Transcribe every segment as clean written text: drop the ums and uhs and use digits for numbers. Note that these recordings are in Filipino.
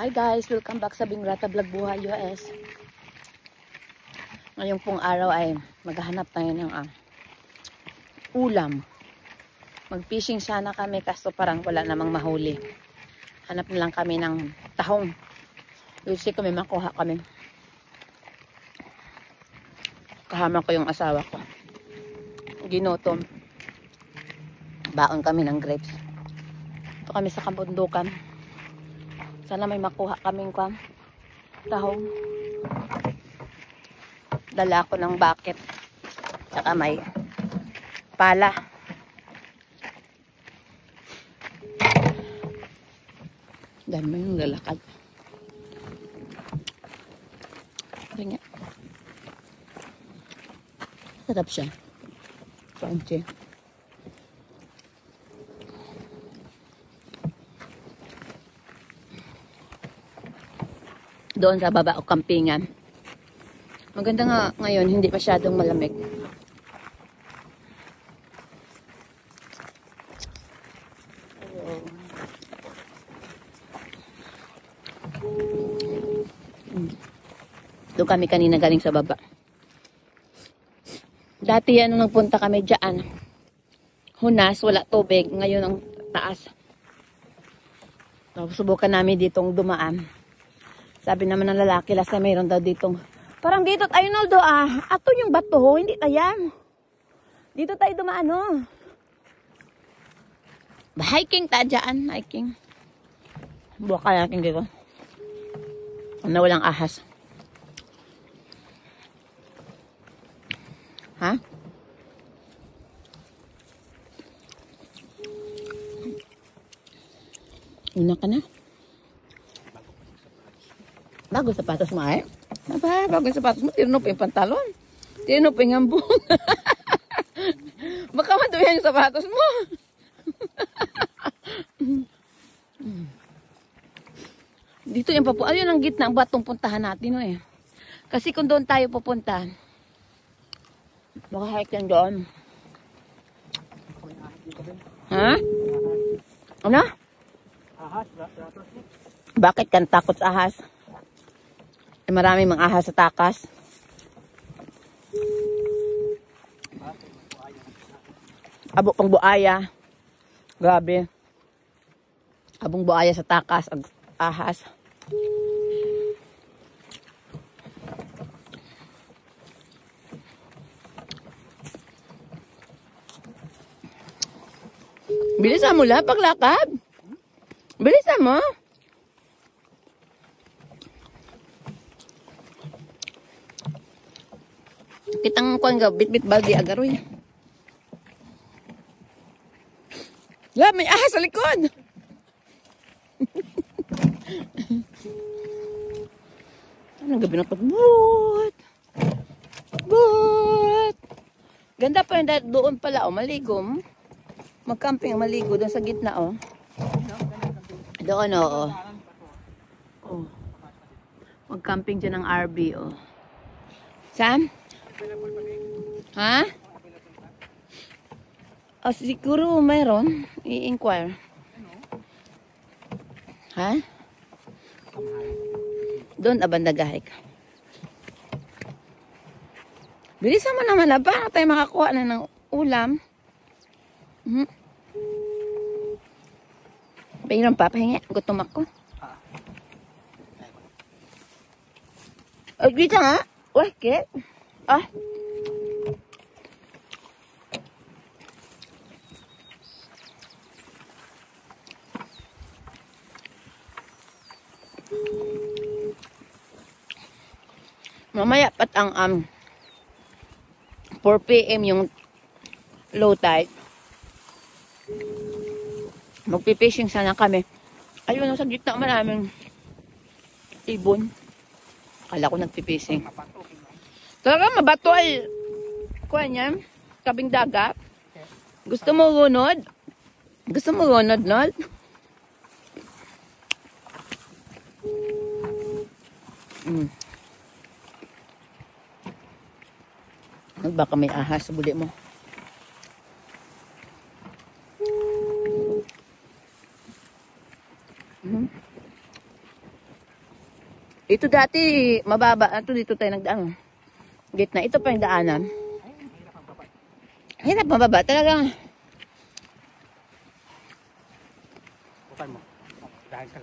Hi guys, welcome back sa Bingrata Vlog Buhay US. Ngayong pong araw ay maghahanap tayo ng ulam. Mag-fishing sana kami kaso parang wala namang mahuli. Hanap na lang kami ng tahong. Lucy kami makuha kami. Kahama ko yung asawa ko. Ginutom. Baon kami ng grapes. Ito kami sa kabundukan. Sana may makuha kaming tahong. Dala ako ng bucket. Saka may pala. Dahil may yung lalakad. Kanya. Sarap siya. Crunchy. Doon sa baba o kampingan. Maganda nga ngayon, hindi masyadong malamig. Doon kami kanina galing sa baba. Dati nung nagpunta kami dyan, Hunas, wala tubig. Ngayon ang taas. Subukan namin ditong dumaan. Sabi naman ng lalaki, lasa mayroon daw ditong, parang dito tayo Noldo ato yung bato, hindi tayan. Dito tayo dumaan hiking ta dyan, hiking. Buwak ka natin dito. Na walang ahas. Ha? Una ka na. Bago sapatos mo ay? Aba, bago sapatos mo, tinunop yung pantalon. Tinunop yung hambong. Baka maduyan yung sapatos mo. Dito yung papunta. Ayun ang gitna, ang batong puntahan natin Kasi kung doon tayo pupunta, maka-hike yan doon. Ha? Ano? Ahas. Bakit kan takot sa ahas? Marami mga ahas sa takas. Abo pang buaya. Grabe. Abong buaya sa takas. Ahas. Bilisan mo lang paglakad. Bilisan mo. Kitang kuan ga bit-bit baldi agaroy. La, may ahas sa likod. Ano gabi na pagbut. But. Ganda pa yung doon pala maligo. Mag-camping maligo doon sa gitna Doon Mag-camping dyan ng RV Saan? Ha? Siguro mayroon. I-inquire. Ha? Doon abandagahik. Bilisan mo naman paano tayo makakuha na ng ulam. Pahiram pa, pahingi. Gutom ako. Dito nga. Bakit? Mamaya pat ang 4 PM yung low tide. Magpipishing sana kami. Ayun, sa gitna maraming ibon. Akala ko nagpipishing. Talaga mabato ay kuha niya, kabing dagat. Gusto mo gunod? Gusto mo gunod, Nod? Baka may ahas sa buli mo. Ito dati, mababa. Ito dito tayo nagdaan. Gitna. Ito pa yung daanan. Hirap mababa. Talaga.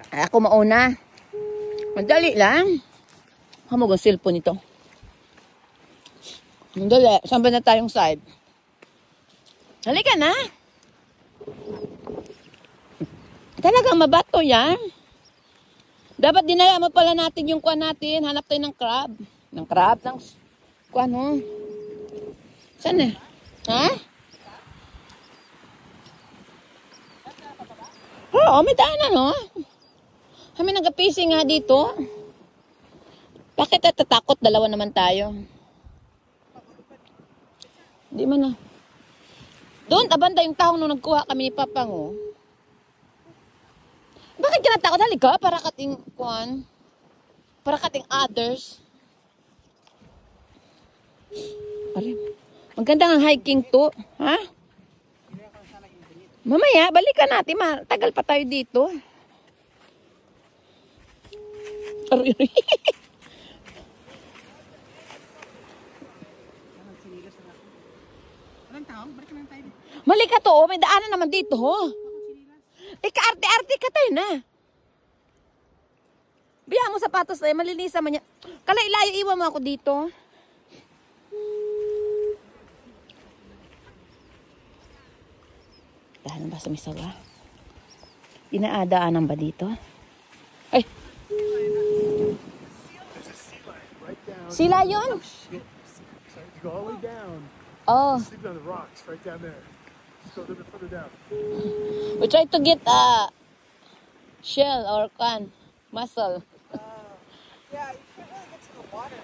Ay, ako mauna. Madali lang. Hamog ang cellphone ito. Madali. Saan ba na tayong side? Halika na. Talagang mabato yan. Dapat dinala mo pala natin yung kuwan natin. Hanap tayo ng crab. Ng crab? Ng kuwan, oh. Saan eh? Ha? Oo, may daanan, oh. Kami nag-fishing nga dito. Bakit natatakot? Dalawa naman tayo. Hindi man na. Doon, abanda yung tahong nung nagkuha kami ni Papang, oh. Bakit ka natakot? Halika, para kating kuwan. Para kating others. Aray. Maganda ang hiking to. Ha? Mamaya, balikan natin. Tagal pa tayo dito. Aray. Mali ka to. May daanan naman dito. Ika-arte-arte ka tayo na. Biya mo sapatos tayo. Malilisa man niya. Kalailayo, iwan mo ako dito. Daanan ba sa misawa? Inaadaanan ba dito? Ay! Sila yun? Go all the way down. Oh. Sleep on the rocks right down there. Just go a little bit further down. We try to get a shell or mussel. Yeah, you can't really get to the water.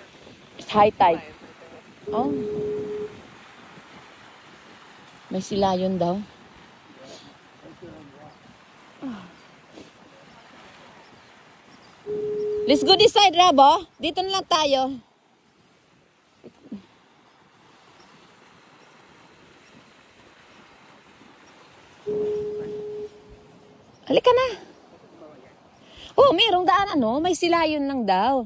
It's high tide. Oh. May sila yun daw. Let's go this side, Rabo. Dito na lang tayo. Halika na. Oh, mayroong daan ano. May silayon lang daw.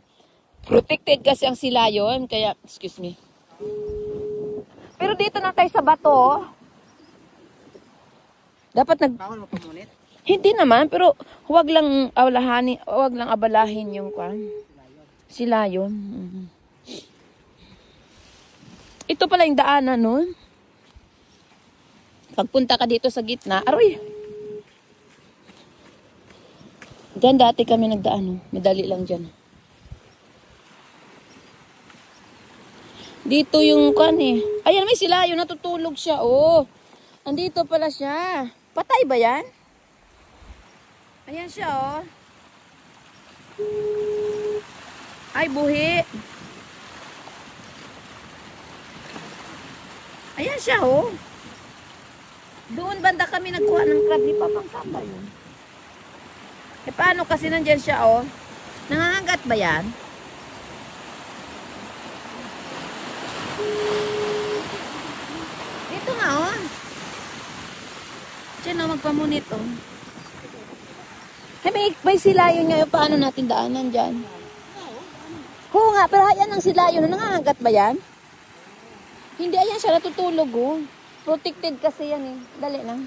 Protected kasi ang silayon. Kaya, excuse me. Pero dito na tayo sa bato. Dapat Bawal mo pamunit? Hindi naman, pero huwag lang abalahin yung silayon. Ito pala yung daanan nun. Pagpunta ka dito sa gitna, aroy. Diyan dati kami nagdaan, madali lang dyan. Dito yung Ayan, may silayon, natutulog siya, oh. Andito pala siya. Patay ba yan? Ayan siya, oh. Ay, buhi. Ayan siya, oh. Doon banda kami nagkuha ng crab ni Papang Samba yun. Eh, paano kasi nandyan siya, oh? Nangangagat ba yan? Dito nga, oh. Diyan, oh, magpamunit, oh. Hey, may silayon ngayon. Paano natin daanan dyan? Oo nga, pero yan ang silayon. Nangangagat ba yan? Hindi, ayan siya. Natutulog, oh. Protected kasi yan, eh. Dali lang.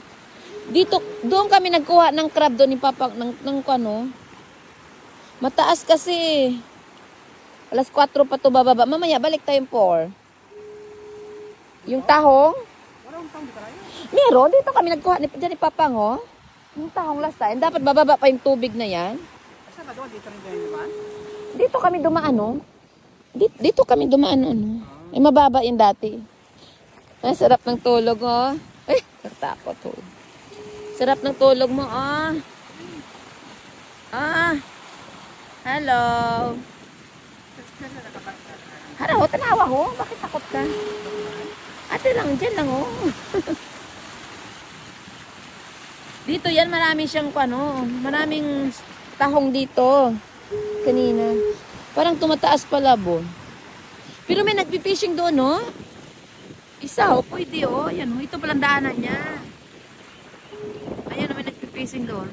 Dito, doon kami nagkuha ng crab doon ni Papa, ng mataas kasi. Alas 4 pa to bababa. Mamaya, balik tayong 4. Yung tahong? Meron, dito kami nagkuha ni Papang, oh. Yung tahong last time. Dapat bababa pa yung tubig na yan. Saan ba doon? Dito rin dyan naman? Dito kami dumaan, oh. Dito kami dumaan, ano. Ay, mababa yung dati. Ay, sarap ng tulog, oh. Ay, natakot, oh. Sarap ng tulog mo, oh. Ah. Hello. Haro, tanawa, oh. Bakit takot ka? Ate lang, dyan lang, oh. Dito yan, marami siyang maraming tahong dito. Kanina. Parang tumataas pala, bo. Pero may nagpipishing doon, no? Isa, oh, pwede, oh. Ayan, oh. Ito palang daanan niya. Ayan, oh, may nagpipishing doon.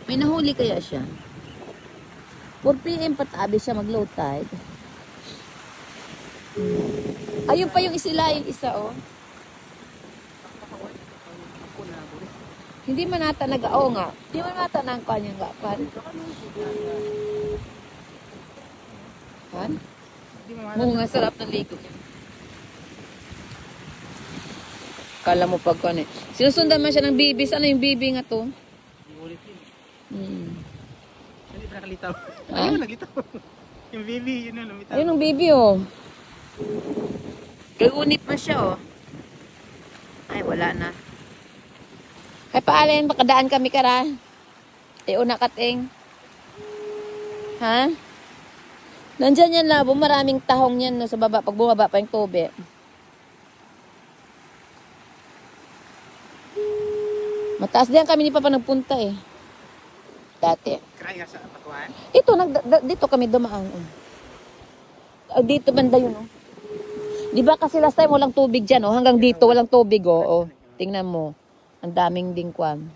May nahuli kaya siya? 4 p.m. patabi siya mag-low tide. Ayun pa yung isila, yung isa, oh. Hindi man nata oo nga. Hindi man nata ng kanyang gapan. Han? Nga sarap ng ligo niya. Kala mo pag kone. Sinusundan man siya ng bibi. Ano yung bibi nga to? Hindi pa nakalitaw. Ha? Ayun, naglitaw. Yung baby, yun na, lumitaw. Ayun ang bibi, oh. Kagunit man siya, oh. Ay, wala na. Ay, paalin, makadaan kami kara. Una kating. Ha? Nandyan yan labo, maraming tahong yan no, sa baba, pag bumaba pa yung tubig. Mataas din kami ni Papa nagpunta eh. Dati. Kaya nga sa patuan. Ito, dito kami dumaan. Oh. Dito banda yun, oh. Di ba kasi last time walang tubig dyan, oh. Hanggang dito walang tubig, oh. Oh. Tingnan mo. Ang daming dingkwan.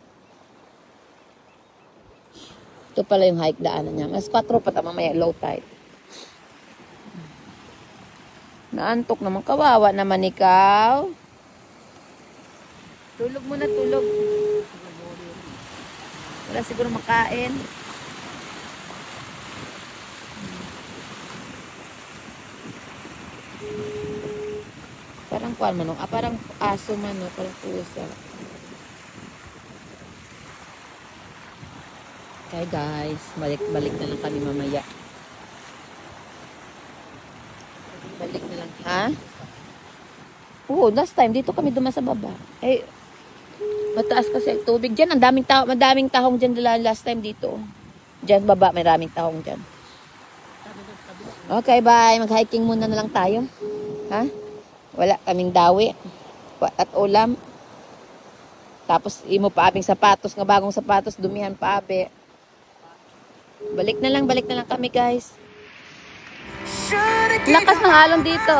Ito pala yung hike daanan niya. Mas 4 pa ta mamaya low tide. Naantok naman. Kawawa naman ikaw. Tulog muna, tulog. Wala siguro makain. Parang kuwan manong. Parang aso man, no? Parang pusa. Okay guys, balik na lang kami mamaya. Balik na lang. Ha? Oo, last time dito kami dumaan sa baba. Eh, mataas kasi ang tubig. Diyan, madaming tahong dyan last time dito. Diyan baba, may raming tahong dyan. Okay, bye. Mag-hiking muna na lang tayo. Ha? Wala kaming dawi. At ulam. Tapos, imo pa abing sapatos. Nga bagong sapatos, dumihan pa abi. Balik na lang kami guys. Lakas ng alon dito.